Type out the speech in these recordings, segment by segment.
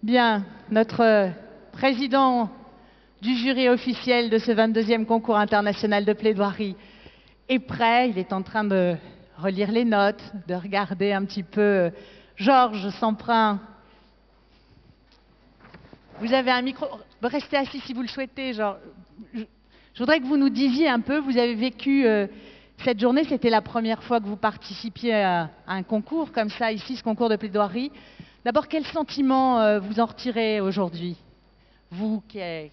Bien, notre président du jury officiel de ce 22e concours international de plaidoirie est prêt. Il est en train de relire les notes, de regarder un petit peu. Georges Semprin, vous avez un micro. Restez assis si vous le souhaitez. Je voudrais que vous nous disiez un peu, vous avez vécu cette journée, c'était la première fois que vous participiez à un concours comme ça, ici, ce concours de plaidoirie. D'abord, quel sentiment vous en retirez aujourd'hui? Vous qui êtes...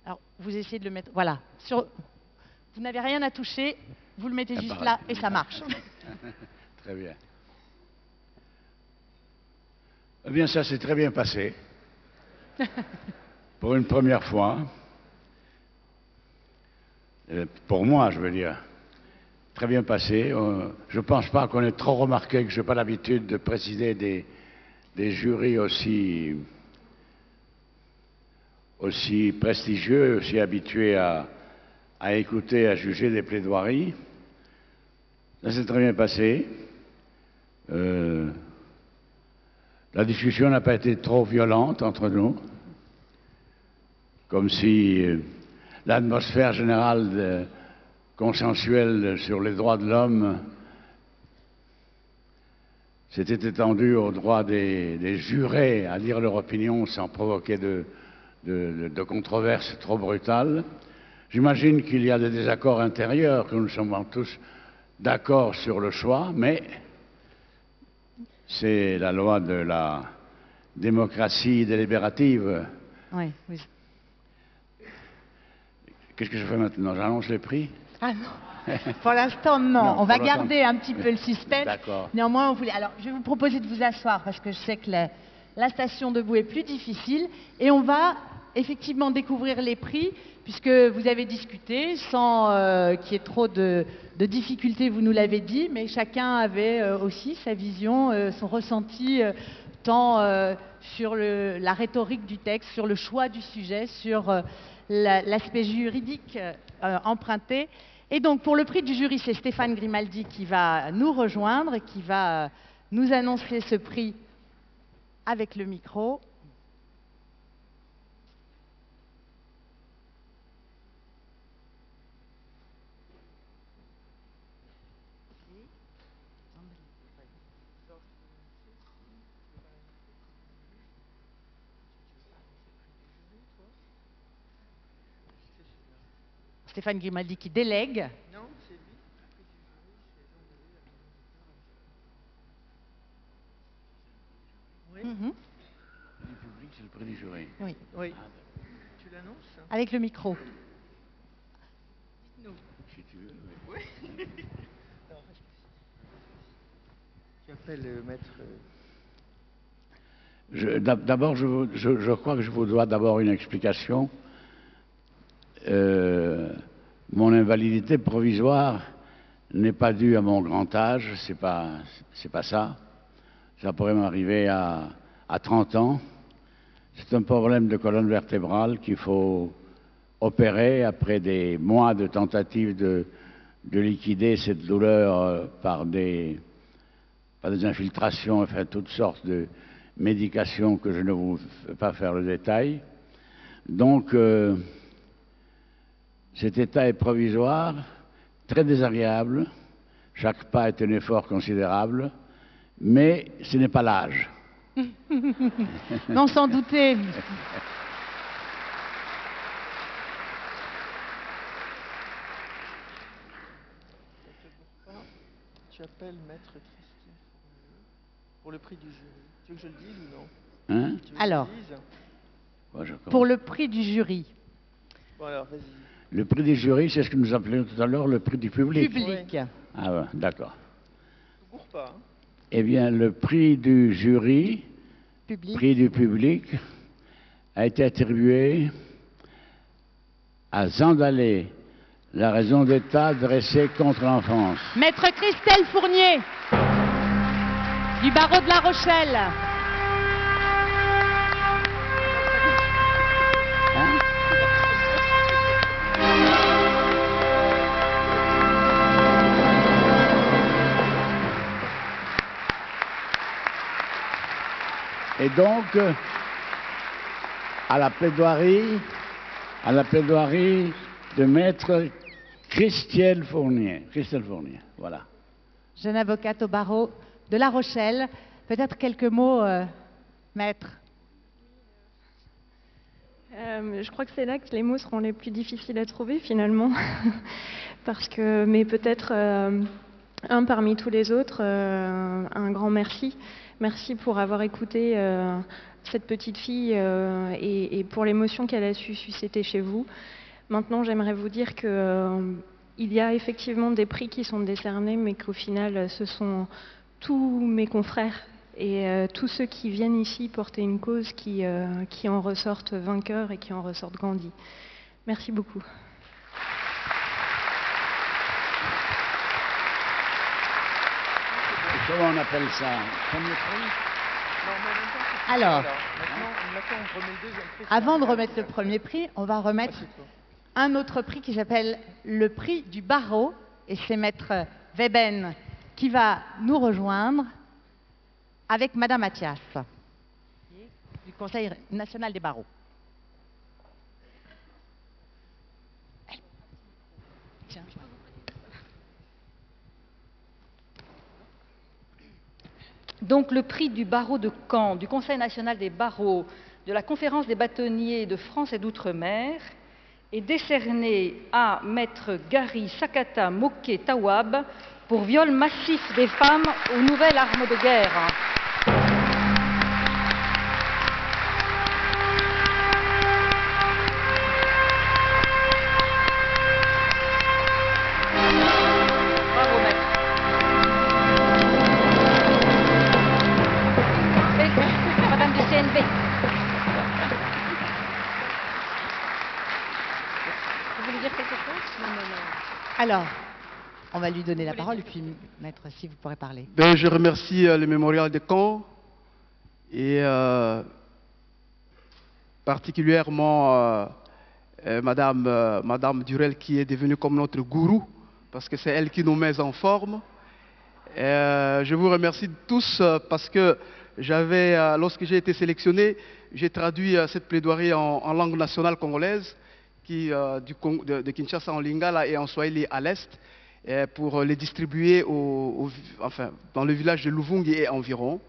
Alors, vous essayez de le mettre... Voilà. Vous n'avez rien à toucher, vous le mettez juste là et ça marche. Très bien. Eh bien, ça s'est très bien passé. Pour une première fois. Pour moi, je veux dire. Très bien passé. Je ne pense pas qu'on ait trop remarqué que je n'ai pas l'habitude de présider des jurys aussi prestigieux, aussi habitués à écouter, à juger des plaidoiries. Ça s'est très bien passé. La discussion n'a pas été trop violente entre nous, comme si l'atmosphère générale consensuelle sur les droits de l'homme s'était étendue aux droits des jurés à dire leur opinion sans provoquer de controverses trop brutales. J'imagine qu'il y a des désaccords intérieurs, que nous sommes tous d'accord sur le choix, mais c'est la loi de la démocratie délibérative. Oui, oui. Qu'est-ce que je fais maintenant? J'annonce les prix? Ah non, pour l'instant non. On va garder un petit peu le suspense. D'accord. Néanmoins, on voulait... Alors, je vais vous proposer de vous asseoir parce que je sais que la station debout est plus difficile. Et on va effectivement découvrir les prix puisque vous avez discuté sans qu'il y ait trop de difficultés, vous nous l'avez dit, mais chacun avait aussi sa vision, son ressenti tant sur la rhétorique du texte, sur le choix du sujet, sur l'aspect juridique emprunté. Et donc, pour le prix du jury, c'est Stéphane Grimaldi qui va nous rejoindre et qui va nous annoncer ce prix avec le micro. Stéphane Grimaldi qui délègue. Non, c'est lui. Oui. Le public, c'est le prix du jury. Oui. Oui. Tu l'annonces? Avec le micro. Dites-nous. Si tu veux, Oui. Tu appelles maître... D'abord, je crois que je vous dois d'abord une explication. Mon invalidité provisoire n'est pas due à mon grand âge, c'est pas ça. Ça pourrait m'arriver à 30 ans. C'est un problème de colonne vertébrale qu'il faut opérer après des mois de tentatives de liquider cette douleur par des infiltrations, enfin toutes sortes de médications que je ne vous fais pas faire le détail. Donc, cet état est provisoire, très désagréable. Chaque pas est un effort considérable, mais ce n'est pas l'âge. Non, sans douter. Tu appelles maître Christian pour le prix du jury. Tu veux que je le dise ou non? Hein? Alors, Bon, pour le prix du jury. Bon alors, vas-y. Le prix du jury, c'est ce que nous appelions tout à l'heure le prix du public. Public. Ah ouais, d'accord. Ne cours pas. Hein. Eh bien, le prix du jury, prix du public, a été attribué à Zandalé, la raison d'État dressée contre l'enfance. Maître Christelle Fournier, du barreau de La Rochelle. Hein? Et donc, à la plaidoirie de maître Christelle Fournier. Christelle Fournier, voilà. Jeune avocate au barreau de La Rochelle. Peut-être quelques mots, maître. Je crois que c'est là que les mots seront les plus difficiles à trouver finalement. Mais peut-être un parmi tous les autres, un grand merci. Merci pour avoir écouté cette petite fille et pour l'émotion qu'elle a su susciter chez vous. Maintenant, j'aimerais vous dire que il y a effectivement des prix qui sont décernés, mais qu'au final, ce sont tous mes confrères et tous ceux qui viennent ici porter une cause qui en ressortent vainqueurs et qui en ressortent grandis. Merci beaucoup. Comment on appelle ça? Premier prix? Alors, Maintenant, on remet le deuxième prix. avant de remettre le premier prix, on va remettre un autre prix qui s'appelle le prix du barreau. Et c'est maître Weben qui va nous rejoindre avec Madame Mathias du Conseil national des barreaux. Tiens. Donc le prix du barreau de Caen, du Conseil national des barreaux, de la Conférence des bâtonniers de France et d'Outre-mer est décerné à maître Gary Sakata Moké Tawab pour viol massif des femmes aux nouvelles armes de guerre. Bravo maître. Madame du CNB. Vous voulez dire quelque chose? Non. Alors, on va lui donner la parole et puis, maître, si vous pourrez parler. Je remercie le mémorial de Caen et particulièrement Madame Durel qui est devenue comme notre gourou parce que c'est elle qui nous met en forme. Je vous remercie tous parce que lorsque j'ai été sélectionné, j'ai traduit cette plaidoirie en langue nationale congolaise de Kinshasa en Lingala et en Swahili à l'Est pour les distribuer dans le village de Luvungi et environ.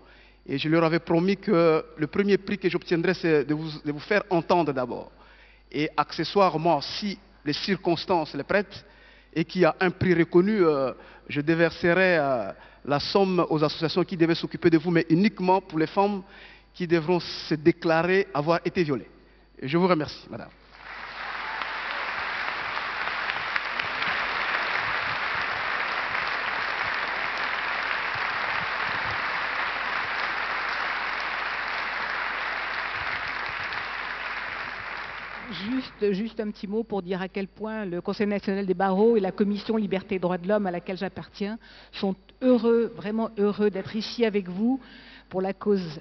Et je leur avais promis que le premier prix que j'obtiendrais, c'est de vous faire entendre d'abord. Et accessoirement, si les circonstances le prêtent et qu'il y a un prix reconnu, je déverserai la somme aux associations qui devaient s'occuper de vous, mais uniquement pour les femmes qui devront se déclarer avoir été violées. Et je vous remercie, madame. Juste un petit mot pour dire à quel point le Conseil national des barreaux et la Commission Liberté et Droits de l'Homme à laquelle j'appartiens sont heureux, vraiment heureux d'être ici avec vous pour la cause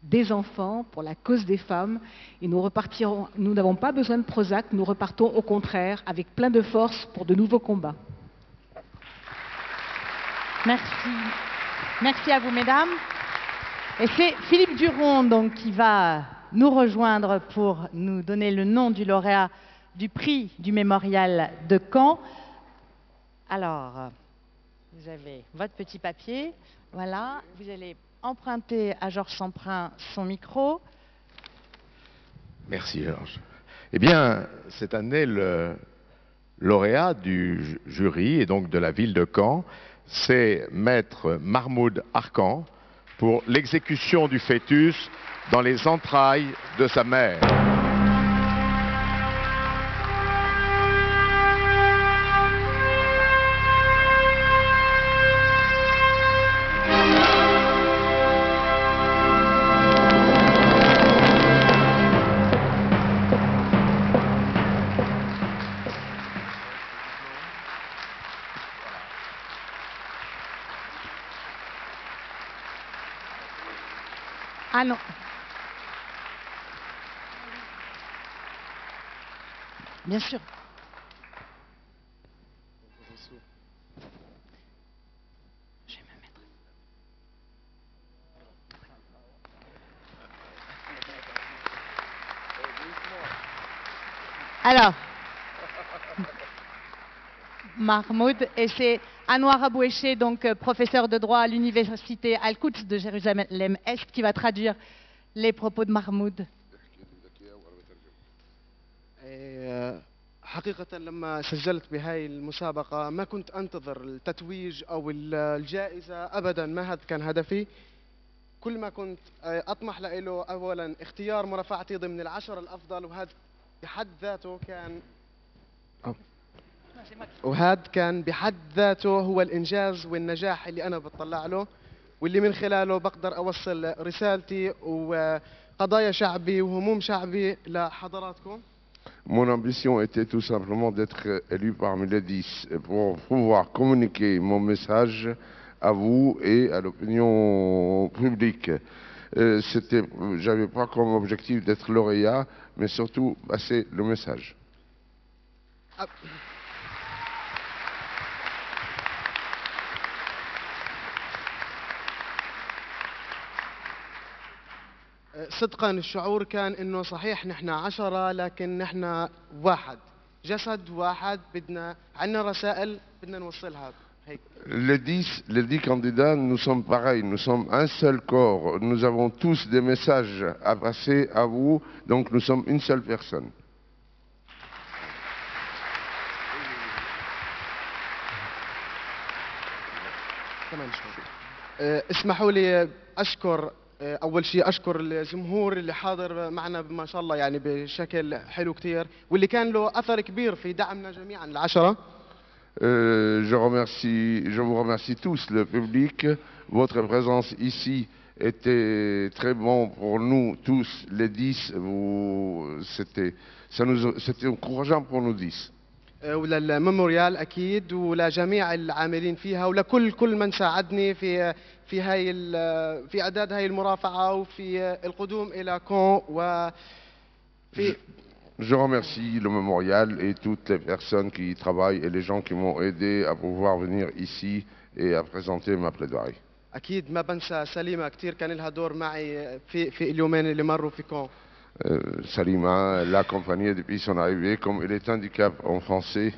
des enfants, pour la cause des femmes. Et nous repartirons, nous n'avons pas besoin de Prozac, nous repartons au contraire avec plein de force pour de nouveaux combats. Merci. Merci à vous, mesdames. Et c'est Philippe Duron donc, qui va nous rejoindre pour nous donner le nom du lauréat du prix du mémorial de Caen. Alors, vous avez votre petit papier. Voilà, vous allez emprunter à Georges Semprin son micro. Merci Georges. Eh bien, cette année, le lauréat du jury et donc de la ville de Caen, c'est maître Mahmoud Arkan pour l'exécution du fœtus dans les entrailles de sa mère. Ah non. Bien sûr. Je vais me mettre. Alors, Mahmoud, et c'est Anwar Aboueché, donc professeur de droit à l'université Al-Quds de Jérusalem-Est, qui va traduire les propos de Mahmoud. حقيقة لما سجلت بهاي المسابقة ما كنت أنتظر التتويج أو الجائزة أبدا، ما هذا كان هدفي. كل ما كنت أطمح له أولا اختيار مرافعتي ضمن العشر الأفضل، وهذا كان بحد ذاته هو الإنجاز والنجاح اللي أنا بتطلع له، واللي من خلاله بقدر أوصل رسالتي وقضايا شعبي وهموم شعبي لحضراتكم. Mon ambition était tout simplement d'être élu parmi les 10 pour pouvoir communiquer mon message à vous et à l'opinion publique. J'avais pas comme objectif d'être lauréat, mais surtout passer le message. صدقا الشعور كان انه صحيح نحن 10 لكن نحن واحد، جسد واحد، عندنا رسائل بدنا نوصلها. Les 10 candidats, nous sommes pareils, nous sommes un seul corps, nous avons tous des messages à passer à vous, donc nous sommes une seule personne. اسمحوا لي أشكر أول شيء أشكر الجمهور اللي حاضر معنا ما شاء الله يعني بشكل حلو كتير، واللي كان له أثر كبير في دعمنا جميعا العشرة. Je vous remercie tous, le public. Votre présence ici était très bon pour nous tous, les 10. C'était encourageant pour nous 10. وللميموريال اكيد ولجميع العاملين فيها ولكل من ساعدني في اعداد هاي المرافعه وفي القدوم الى كون وفي. Je remercie le mémorial et toutes les personnes qui y travaillent et les gens qui m'ont aidé à pouvoir venir ici et à présenter ma plaidoirie. اكيد ما بنسى سليمه كثير كان لها دور معي في اليومين اللي مروا في كون. Salima l'a accompagné depuis son arrivée, comme il est handicap en français.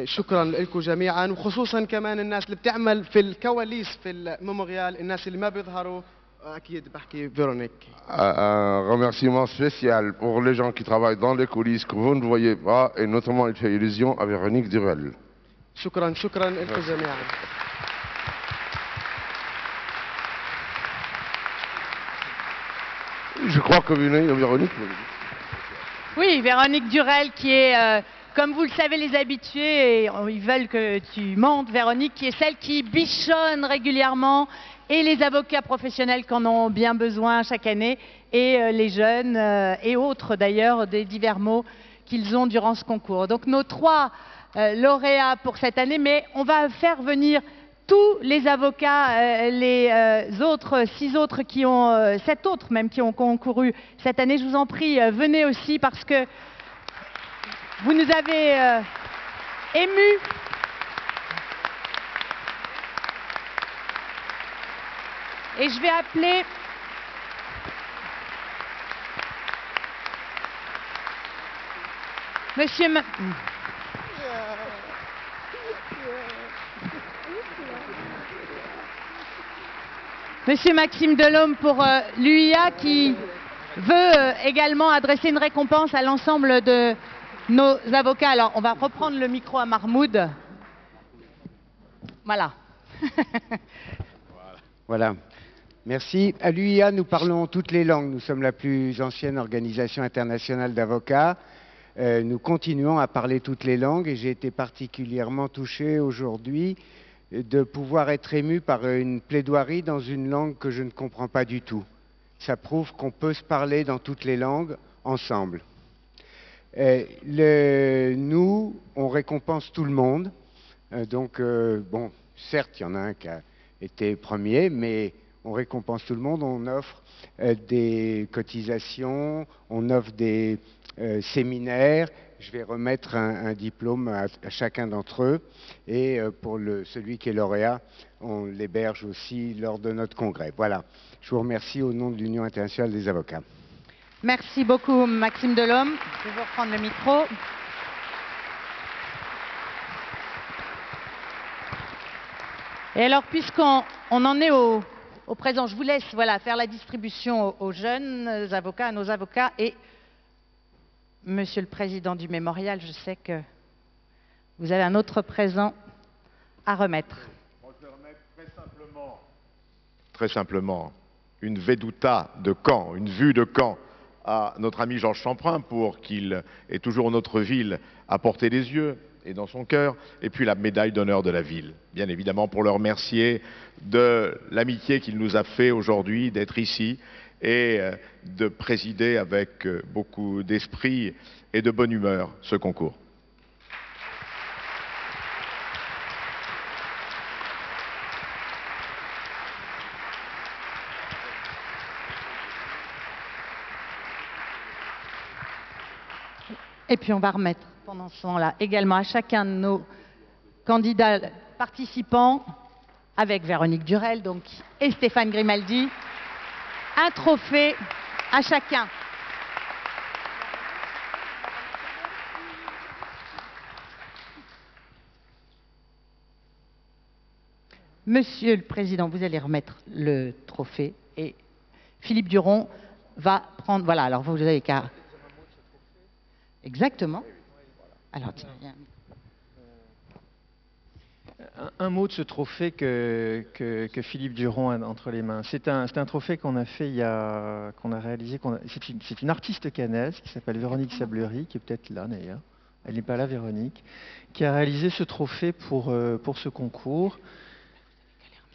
شكرا لكم جميعا، وخصوصا كمان الناس اللي بتعمل في الكواليس في الميموريال، الناس اللي ما بيظهروا اكيد بحكي فيرونيك. Un remerciement spécial pour les gens qui travaillent dans les coulisses que vous ne voyez pas, et notamment il fait allusion à Véronique Durel. شكرا لكم جميعا. Je crois que Véronique. Oui, Véronique Durel qui est, comme vous le savez les habitués, et ils veulent que tu montes, Véronique, qui est celle qui bichonne régulièrement, et les avocats professionnels qui en ont bien besoin chaque année, et les jeunes, et autres d'ailleurs, des divers mots qu'ils ont durant ce concours. Donc nos 3 lauréats pour cette année, mais on va faire venir tous les avocats, les autres, 6 autres qui ont, 7 autres même qui ont concouru cette année. Je vous en prie, venez aussi parce que vous nous avez émus. Et je vais appeler Monsieur Monsieur Maxime Delhomme pour l'UIA qui veut également adresser une récompense à l'ensemble de nos avocats. Alors, on va reprendre le micro à Mahmoud. Voilà. Voilà. Merci. À l'UIA, nous parlons toutes les langues. Nous sommes la plus ancienne organisation internationale d'avocats. Nous continuons à parler toutes les langues et j'ai été particulièrement touché aujourd'hui de pouvoir être ému par une plaidoirie dans une langue que je ne comprends pas du tout. Ça prouve qu'on peut se parler dans toutes les langues ensemble. Nous, on récompense tout le monde. Bon, certes, il y en a un qui a été premier, mais on récompense tout le monde. On offre des cotisations, on offre des séminaires. Je vais remettre un diplôme à chacun d'entre eux. Et pour celui qui est lauréat, on l'héberge aussi lors de notre congrès. Voilà. Je vous remercie au nom de l'Union internationale des avocats. Merci beaucoup, Maxime Delhomme. Je vais vous reprendre le micro. Et alors, puisqu'on en est au présent, je vous laisse faire la distribution aux jeunes avocats, à nos avocats. Et, Monsieur le Président du Mémorial, je sais que vous avez un autre présent à remettre. Moi, je vais remettre très simplement, une vedutta de Caen, une vue de Caen à notre ami Georges Champrin pour qu'il ait toujours notre ville à portée des yeux et dans son cœur, et puis la médaille d'honneur de la ville, bien évidemment pour le remercier de l'amitié qu'il nous a fait aujourd'hui d'être ici et de présider avec beaucoup d'esprit et de bonne humeur ce concours. Et puis on va remettre pendant ce temps-là également à chacun de nos candidats participants, avec Véronique Durel donc, et Stéphane Grimaldi, un trophée à chacun. Monsieur le Président, vous allez remettre le trophée et Philippe Duron va prendre... Voilà, alors vous avez qu'à... Exactement. Alors, tiens, un mot de ce trophée que Philippe Duron a entre les mains. C'est un trophée qu'on a fait qu'on a réalisé. C'est une artiste caennaise qui s'appelle Véronique Sablery, qui est peut-être là d'ailleurs. Elle n'est pas là, Véronique, qui a réalisé ce trophée pour ce concours.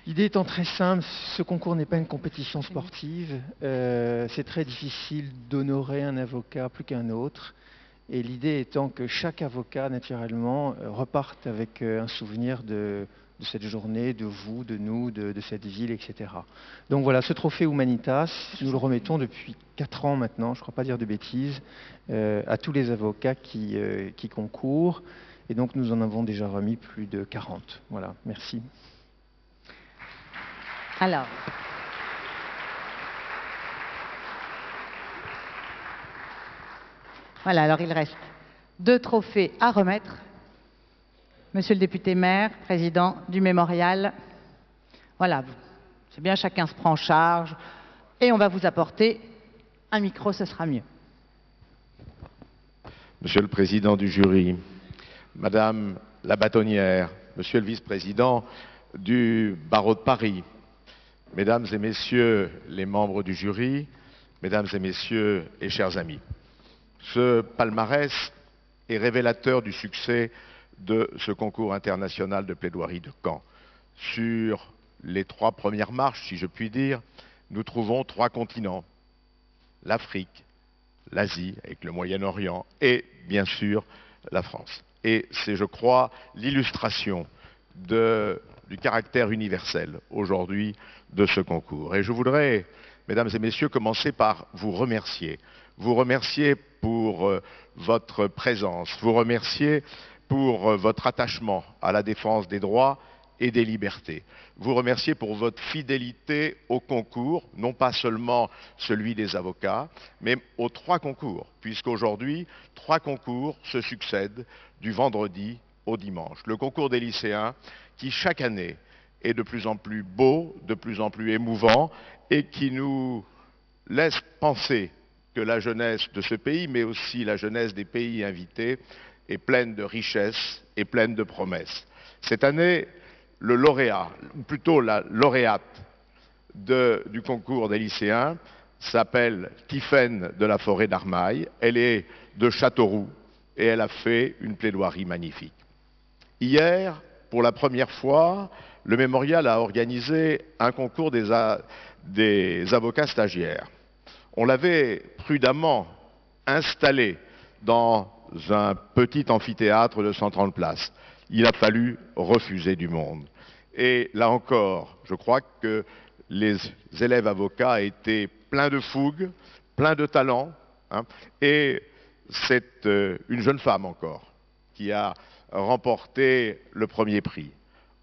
L'idée étant très simple, ce concours n'est pas une compétition sportive. C'est très difficile d'honorer un avocat plus qu'un autre. Et l'idée étant que chaque avocat, naturellement, reparte avec un souvenir de cette journée, de vous, de nous, de cette ville, etc. Donc voilà, ce trophée Humanitas, nous le remettons depuis 4 ans maintenant, je ne crois pas dire de bêtises, à tous les avocats qui concourent. Et donc nous en avons déjà remis plus de 40. Voilà, merci. Alors... Voilà, alors il reste 2 trophées à remettre. Monsieur le député maire, président du mémorial, voilà, c'est bien, chacun se prend en charge et on va vous apporter un micro, ce sera mieux. Monsieur le président du jury, madame la bâtonnière, monsieur le vice-président du barreau de Paris, mesdames et messieurs les membres du jury, mesdames et messieurs et chers amis. Ce palmarès est révélateur du succès de ce concours international de plaidoirie de Caen. Sur les 3 premières marches, si je puis dire, nous trouvons 3 continents, l'Afrique, l'Asie avec le Moyen-Orient et bien sûr la France. Et c'est, je crois, l'illustration du caractère universel aujourd'hui de ce concours. Et je voudrais, mesdames et messieurs, commencer par vous remercier. Vous remercier pour votre présence, vous remercier pour votre attachement à la défense des droits et des libertés. Vous remercier pour votre fidélité au concours, non pas seulement celui des avocats, mais aux 3 concours, puisqu'aujourd'hui, 3 concours se succèdent du vendredi au dimanche. Le concours des lycéens qui, chaque année, est de plus en plus beau, de plus en plus émouvant et qui nous laisse penser que la jeunesse de ce pays, mais aussi la jeunesse des pays invités, est pleine de richesses et pleine de promesses. Cette année, le lauréat, ou plutôt la lauréate du concours des lycéens, s'appelle Tiphaine de la Forêt d'Armaille. Elle est de Châteauroux et elle a fait une plaidoirie magnifique. Hier, pour la première fois, le mémorial a organisé un concours des avocats stagiaires. On l'avait prudemment installé dans un petit amphithéâtre de 130 places. Il a fallu refuser du monde. Et là encore, je crois que les élèves avocats étaient pleins de fougue, pleins de talent, et c'est une jeune femme encore qui a remporté le premier prix.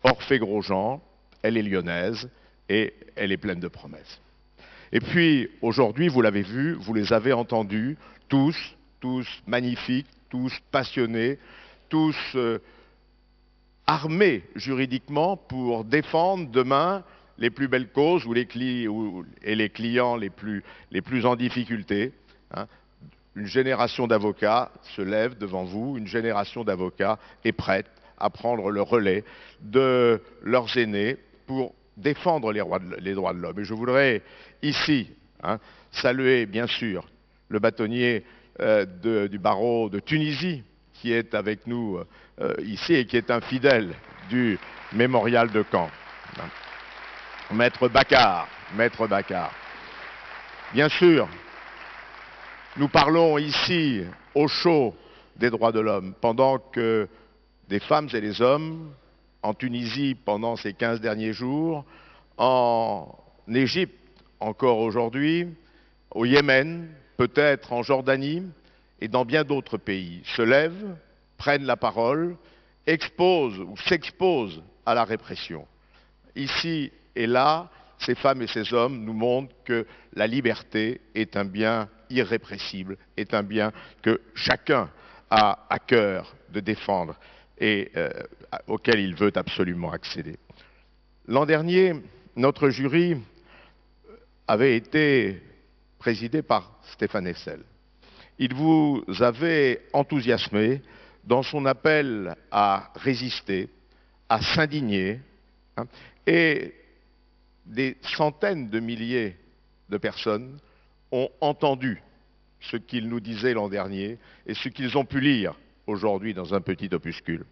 Orphée Grosjean, elle est lyonnaise et elle est pleine de promesses. Et puis, aujourd'hui, vous l'avez vu, vous les avez entendus, tous magnifiques, tous passionnés, tous armés juridiquement pour défendre demain les plus belles causes et les clients les plus en difficulté. Hein. Une génération d'avocats se lève devant vous, une génération d'avocats est prête à prendre le relais de leurs aînés pour défendre les droits de l'homme. Et je voudrais ici saluer, bien sûr, le bâtonnier du barreau de Tunisie, qui est avec nous ici et qui est un fidèle du mémorial de Caen. Maître Baccar. Bien sûr, nous parlons ici au chaud des droits de l'homme, pendant que des femmes et des hommes, en Tunisie pendant ces 15 derniers jours, en Égypte encore aujourd'hui, au Yémen, peut-être en Jordanie et dans bien d'autres pays, se lèvent, prennent la parole, exposent ou s'exposent à la répression. Ici et là, ces femmes et ces hommes nous montrent que la liberté est un bien irrépressible, est un bien que chacun a à cœur de défendre et auquel il veut absolument accéder. L'an dernier, notre jury avait été présidé par Stéphane Hessel. Il vous avait enthousiasmé dans son appel à résister, à s'indigner, et des centaines de milliers de personnes ont entendu ce qu'il nous disait l'an dernier et ce qu'ils ont pu lire aujourd'hui dans un petit opuscule.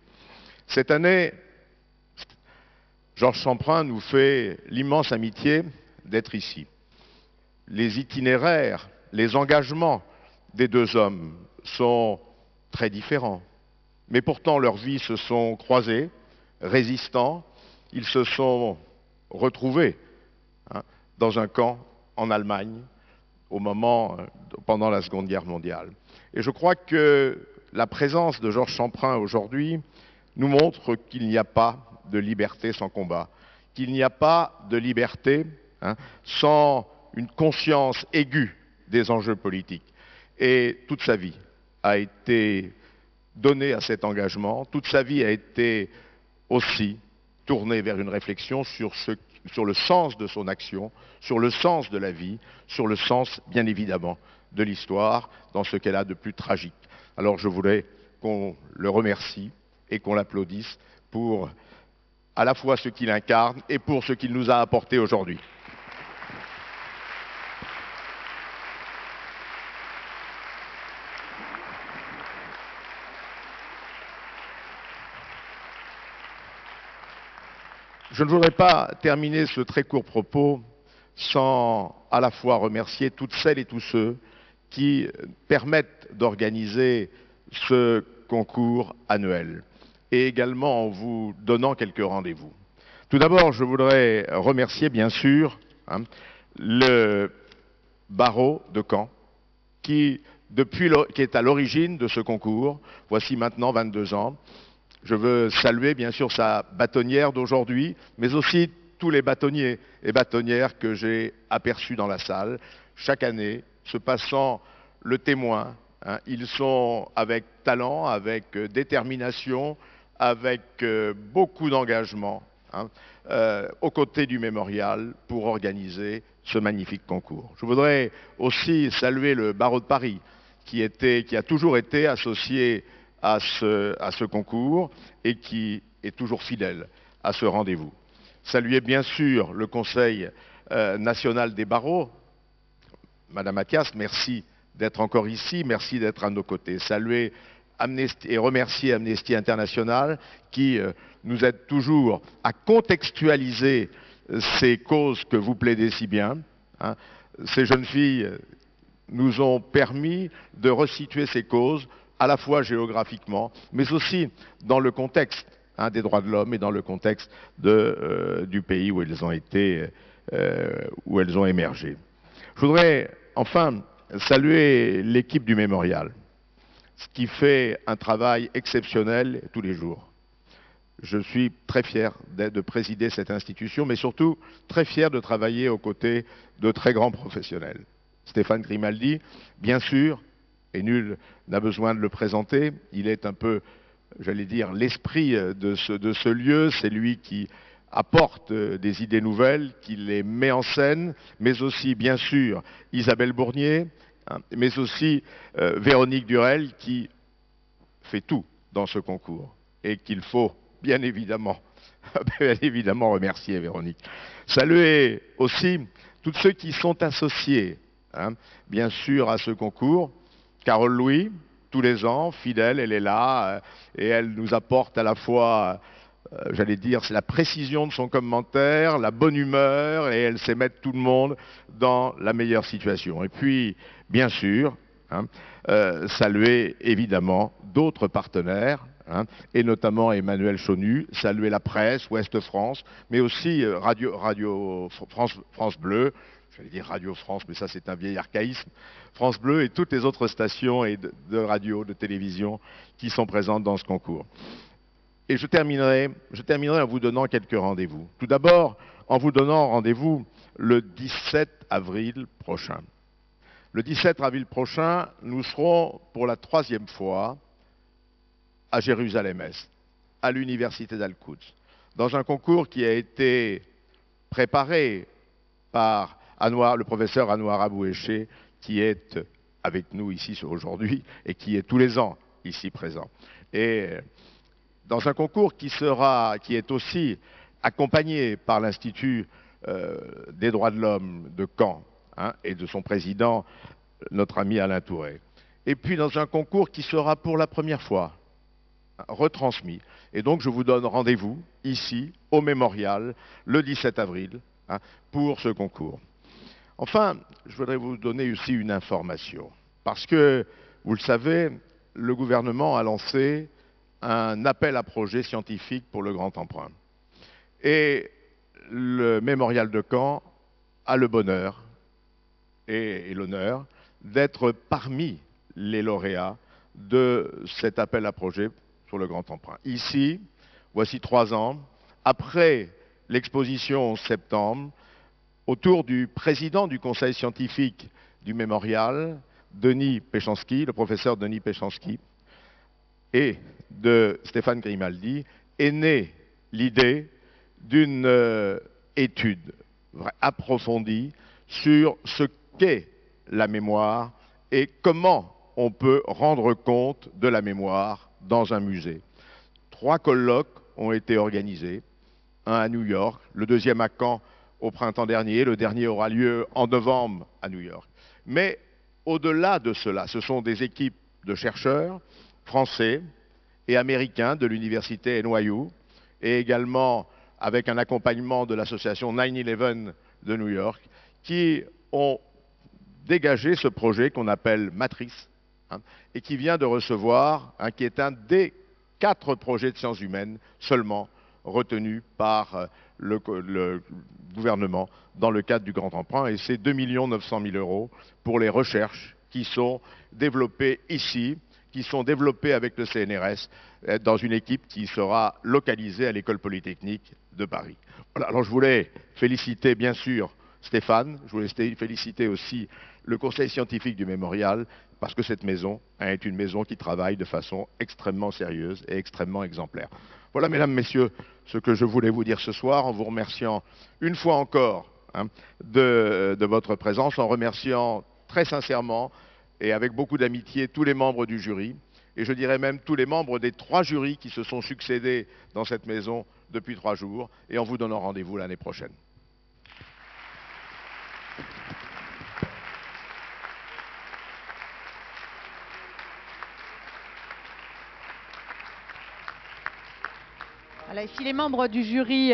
Cette année, Georges Champrin nous fait l'immense amitié d'être ici. Les itinéraires, les engagements des deux hommes sont très différents, mais pourtant leurs vies se sont croisées, résistants, ils se sont retrouvés dans un camp en Allemagne pendant la Seconde Guerre mondiale. Et je crois que la présence de Georges Champrin aujourd'hui nous montre qu'il n'y a pas de liberté sans combat, qu'il n'y a pas de liberté sans une conscience aiguë des enjeux politiques. Et toute sa vie a été donnée à cet engagement, toute sa vie a été aussi tournée vers une réflexion sur le sens de son action, sur le sens de la vie, sur le sens, bien évidemment, de l'histoire, dans ce qu'elle a de plus tragique. Alors je voudrais qu'on le remercie et qu'on l'applaudisse pour à la fois ce qu'il incarne et pour ce qu'il nous a apporté aujourd'hui. Je ne voudrais pas terminer ce très court propos sans à la fois remercier toutes celles et tous ceux qui permettent d'organiser ce concours annuel et également en vous donnant quelques rendez-vous. Tout d'abord, je voudrais remercier bien sûr le barreau de Caen qui est à l'origine de ce concours, voici maintenant 22 ans. Je veux saluer bien sûr sa bâtonnière d'aujourd'hui, mais aussi tous les bâtonniers et bâtonnières que j'ai aperçus dans la salle, chaque année, se passant le témoin. Ils sont avec talent, avec détermination, avec beaucoup d'engagement, aux côtés du mémorial pour organiser ce magnifique concours. Je voudrais aussi saluer le barreau de Paris, qui a toujours été associé à ce concours et qui est toujours fidèle à ce rendez-vous. Saluer bien sûr le Conseil national des barreaux. Madame Mathias, merci d'être encore ici, merci d'être à nos côtés. Saluer et remercier Amnesty International qui nous aide toujours à contextualiser ces causes que vous plaidez si bien. Ces jeunes filles nous ont permis de resituer ces causes à la fois géographiquement, mais aussi dans le contexte des droits de l'homme et dans le contexte du pays où elles ont émergé. Je voudrais enfin saluer l'équipe du mémorial, qui fait un travail exceptionnel tous les jours. je suis très fier de présider cette institution, mais surtout très fier de travailler aux côtés de très grands professionnels. Stéphane Grimaldi, bien sûr, et nul n'a besoin de le présenter, il est un peu, j'allais dire, l'esprit de ce lieu, c'est lui qui apporte des idées nouvelles, qui les met en scène, mais aussi, bien sûr, Isabelle Bournier, hein, mais aussi Véronique Durel, qui fait tout dans ce concours, et qu'il faut bien évidemment remercier, Véronique. Saluer aussi tous ceux qui sont associés, hein, bien sûr, à ce concours. Carole Louis, tous les ans, fidèle, elle est là, et elle nous apporte à la fois, j'allais dire, c'est la précision de son commentaire, la bonne humeur, et elle sait mettre tout le monde dans la meilleure situation. Et puis, bien sûr, hein, saluer évidemment d'autres partenaires, hein, et notamment Emmanuel Chonu, saluer la presse, Ouest France, mais aussi France Bleu, j'allais dire Radio France, mais ça c'est un vieil archaïsme, France Bleu et toutes les autres stations de radio, de télévision qui sont présentes dans ce concours. Et je terminerai en vous donnant quelques rendez-vous. Tout d'abord, en vous donnant rendez-vous le 17 avril prochain. Le 17 avril prochain, nous serons pour la 3e fois à Jérusalem-Est, à l'université d'Al-Quds, dans un concours qui a été préparé par le professeur Anouar Abouéché, qui est avec nous ici aujourd'hui et qui est tous les ans ici présent. Et dans un concours qui est aussi accompagné par l'Institut des droits de l'homme de Caen, hein, et de son président, notre ami Alain Touré. Et puis dans un concours qui sera pour la première fois retransmis. Et donc je vous donne rendez-vous ici, au Mémorial, le 17 avril, hein, pour ce concours. Enfin, je voudrais vous donner aussi une information, parce que, vous le savez, le gouvernement a lancé un appel à projets scientifiques pour le Grand Emprunt. Et le Mémorial de Caen a le bonheur et l'honneur d'être parmi les lauréats de cet appel à projets sur le Grand Emprunt. Ici, voici 3 ans, après l'exposition en septembre, autour du président du conseil scientifique du Mémorial, Denis Péchanski, le professeur Denis Péchanski, et de Stéphane Grimaldi, est née l'idée d'une étude approfondie sur ce qu'est la mémoire et comment on peut rendre compte de la mémoire dans un musée. 3 colloques ont été organisés, un à New York, le deuxième à Caen au printemps dernier, le dernier aura lieu en novembre à New York. Mais au-delà de cela, ce sont des équipes de chercheurs français et américains de l'université NYU et également avec un accompagnement de l'association 9/11 de New York qui ont dégagé ce projet qu'on appelle Matrice, hein, et qui vient de recevoir, hein, qui est un des 4 projets de sciences humaines seulement retenus par le gouvernement dans le cadre du Grand Emprunt, et c'est 2 900 000 € pour les recherches qui sont développées ici, qui sont développées avec le CNRS dans une équipe qui sera localisée à l'École Polytechnique de Paris. Voilà, alors je voulais féliciter bien sûr Stéphane, je voulais féliciter aussi le conseil scientifique du Mémorial, parce que cette maison est une maison qui travaille de façon extrêmement sérieuse et extrêmement exemplaire. Voilà, mesdames, messieurs, ce que je voulais vous dire ce soir, en vous remerciant une fois encore, hein, de votre présence, en remerciant très sincèrement et avec beaucoup d'amitié tous les membres du jury, et je dirais même tous les membres des 3 jurys qui se sont succédés dans cette maison depuis 3 jours, et en vous donnant rendez-vous l'année prochaine. Alors, si les membres du jury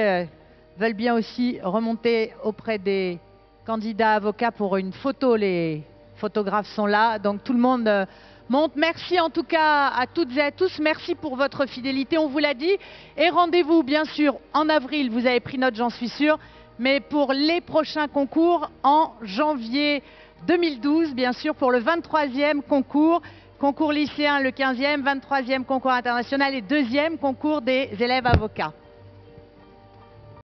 veulent bien aussi remonter auprès des candidats avocats pour une photo, les photographes sont là, donc tout le monde monte. Merci en tout cas à toutes et à tous, merci pour votre fidélité, on vous l'a dit, et rendez-vous bien sûr en avril, vous avez pris note, j'en suis sûre, mais pour les prochains concours en janvier 2012, bien sûr, pour le 23e concours concours lycéen le 15e, 23e concours international et 2e concours des élèves avocats.